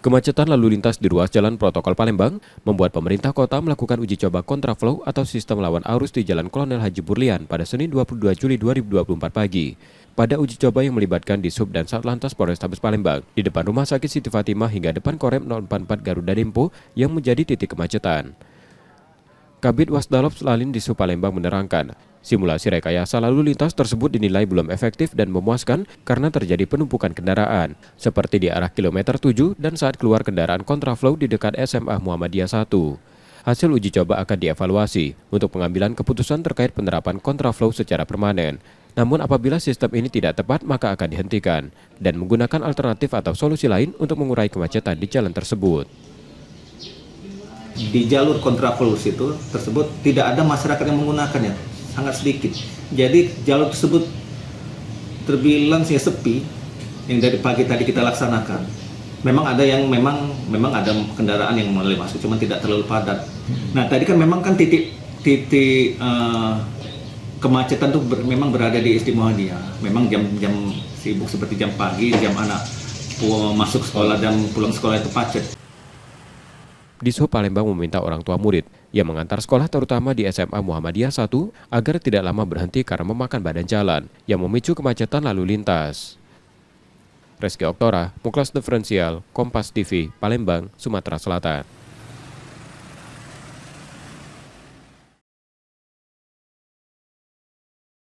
Kemacetan lalu lintas di ruas Jalan Protokol Palembang membuat pemerintah kota melakukan uji coba kontraflow atau sistem lawan arus di Jalan Kolonel Haji Burlian pada Senin 22 Juli 2024 pagi. Pada uji coba yang melibatkan Dishub dan Satlantas Polrestabes Palembang di depan Rumah Sakit Siti Fatimah hingga depan Korem 044 Garuda Dempo yang menjadi titik kemacetan. Kabid Wasdalop Lalin Dishub Palembang menerangkan, simulasi rekayasa lalu lintas tersebut dinilai belum efektif dan memuaskan karena terjadi penumpukan kendaraan, seperti di arah kilometer 7 dan saat keluar kendaraan kontraflow di dekat SMA Muhammadiyah 1. Hasil uji coba akan dievaluasi untuk pengambilan keputusan terkait penerapan kontraflow secara permanen. Namun apabila sistem ini tidak tepat maka akan dihentikan dan menggunakan alternatif atau solusi lain untuk mengurai kemacetan di jalan tersebut. Di jalur kontraflow itu tersebut tidak ada masyarakat yang menggunakannya, sangat sedikit. Jadi jalur tersebut terbilang sepi yang dari pagi tadi kita laksanakan. Memang ada yang memang ada kendaraan yang mulai masuk, cuma tidak terlalu padat. Nah tadi kan memang kan titik kemacetan itu memang berada di SD Muhammadiyah. Memang jam-jam sibuk seperti jam pagi, jam anak masuk sekolah dan pulang sekolah itu macet. Dishub Palembang meminta orang tua murid yang mengantar sekolah terutama di SMA Muhammadiyah 1 agar tidak lama berhenti karena memakan badan jalan yang memicu kemacetan lalu lintas. Reski Oktora, Muklas Diferensial, Kompas TV, Palembang, Sumatera Selatan.